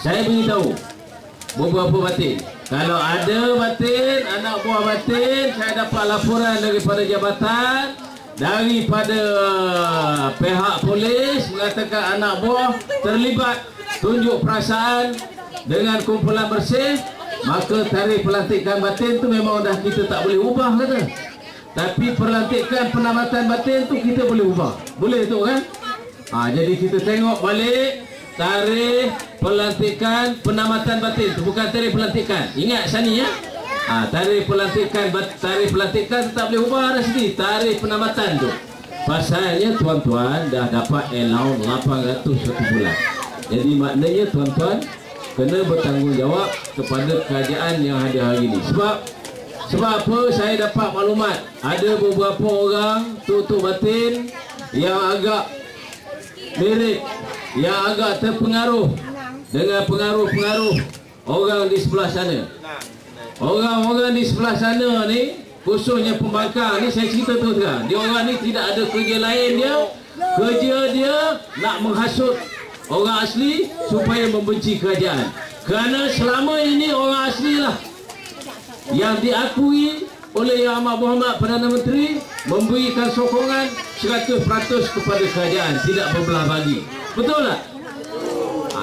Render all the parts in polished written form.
saya beritahu beberapa batin. Kalau ada batin, anak buah batin, saya dapat laporan daripada jabatan, daripada pihak polis mengatakan anak buah terlibat tunjuk perasaan dengan kumpulan bersih, maka tarikh pelantikan batin tu memang dah kita tak boleh ubah kata. Tapi pelantikan penamatan batin tu kita boleh ubah. Boleh tu kan? Jadi kita tengok balik tarikh pelantikan penamatan batin tu, bukan tarikh pelantikan. Ingat Sani ya? Tarikh pelantikan tak boleh ubah dah sini. Tarikh penamatan tu. Pasalnya tuan-tuan dah dapat allowance 800 satu bulan. Jadi maknanya tuan-tuan kena bertanggungjawab kepada kerajaan yang ada hari ini. Sebab apa saya dapat maklumat ada beberapa orang tutup batin yang agak lirik, yang agak terpengaruh dengan pengaruh-pengaruh orang di sebelah sana. Orang-orang di sebelah sana ni, khususnya pembangkang ni, saya cerita terus-terang, dia orang ni tidak ada kerja lain dia. Kerja dia nak menghasut orang asli supaya membenci kerajaan. Kerana selama ini orang asli lah yang diakui oleh Yang Amat Berhormat Perdana Menteri memberikan sokongan 100% kepada kerajaan, tidak berbelah bagi. Betul tak?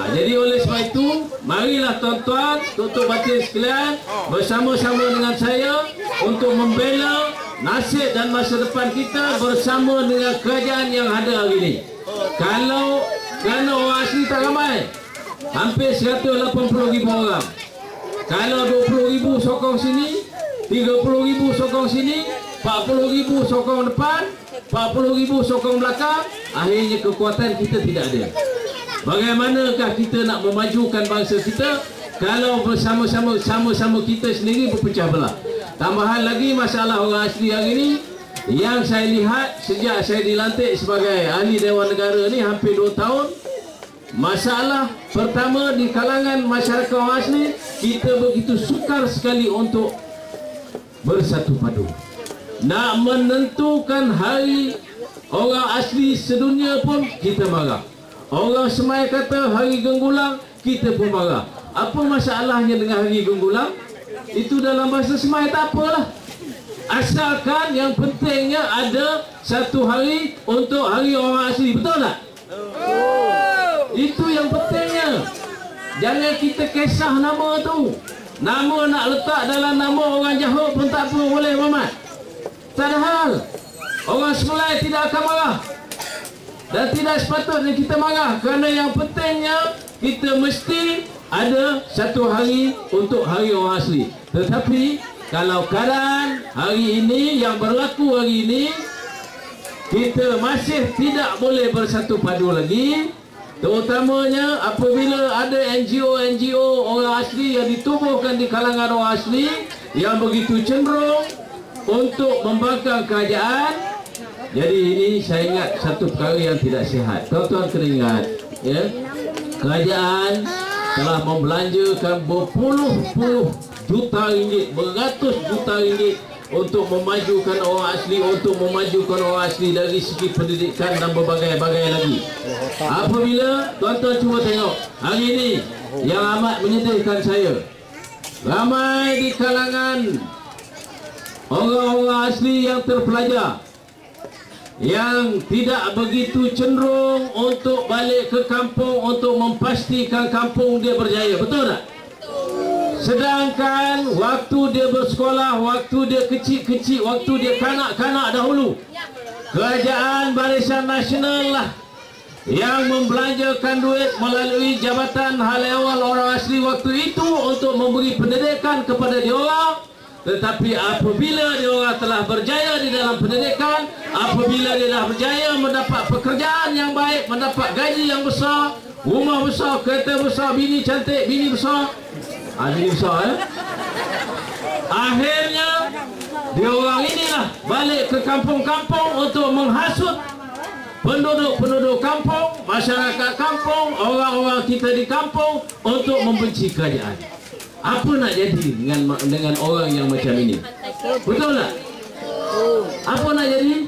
Jadi oleh sebab itu, marilah tuan-tuan, tutup batin sekalian, bersama-sama dengan saya untuk membela nasib dan masa depan kita bersama dengan kerajaan yang ada hari ini. Kalau kerana orang asli tak ramai, hampir 180,000 orang. Kalau 20,000 sokong sini, 30,000 sokong sini, 40,000 sokong depan, 40,000 sokong belakang, akhirnya kekuatan kita tidak ada. Bagaimanakah kita nak memajukan bangsa kita kalau bersama-sama kita sendiri berpecah belah? Tambahan lagi masalah orang asli hari ini yang saya lihat sejak saya dilantik sebagai ahli Dewan Negara ni hampir 2 tahun. Masalah pertama di kalangan masyarakat orang asli, kita begitu sukar sekali untuk bersatu padu. Nak menentukan hari orang asli sedunia pun kita marah. Orang Semai kata hari Genggulang, kita pun marah. Apa masalahnya dengan hari Genggulang? Itu dalam bahasa Semai tak apalah. Asalkan yang pentingnya ada satu hari untuk hari orang asli. Betul tak? Itu yang pentingnya. Jangan kita kisah nama tu. Nama nak letak dalam nama orang Johor pun tak apa, boleh Muhammad. Tak ada hal. Orang Semai tidak akan marah. Dan tidak sepatutnya kita marah, kerana yang pentingnya kita mesti ada satu hari untuk hari orang asli. Tetapi kalau keadaan hari ini yang berlaku hari ini, kita masih tidak boleh bersatu padu lagi, terutamanya apabila ada NGO orang asli yang ditubuhkan di kalangan orang asli yang begitu cenderung untuk membangkang kerajaan. Jadi ini saya ingat satu perkara yang tidak sihat. Tuan-tuan kena ingat, ya, kerajaan telah membelanjakan berpuluh-puluh juta ringgit, beratus juta ringgit untuk memajukan orang asli, untuk memajukan orang asli dari segi pendidikan dan berbagai-bagai lagi. Apabila tuan-tuan cuba tengok hari ini, yang amat menyedihkan saya, ramai di kalangan orang-orang asli yang terpelajar yang tidak begitu cenderung untuk balik ke kampung untuk memastikan kampung dia berjaya. Betul tak? Sedangkan waktu dia bersekolah, waktu dia kecil-kecil, waktu dia kanak-kanak dahulu, Kerajaan Barisan Nasional lah yang membelanjakan duit melalui Jabatan Hal Ehwal Orang Asli waktu itu untuk memberi pendidikan kepada diorang. Tetapi apabila diorang telah berjaya di dalam pendidikan, apabila dia dah berjaya mendapat pekerjaan yang baik, mendapat gaji yang besar, rumah besar, kereta besar, bini cantik, bini besar, bini besar ya, akhirnya diorang inilah balik ke kampung-kampung untuk menghasut penduduk-penduduk kampung, masyarakat kampung, orang-orang kita di kampung untuk membenci kerajaan. Apa nak jadi dengan orang yang macam ini? Betul tak? Apa nak jadi?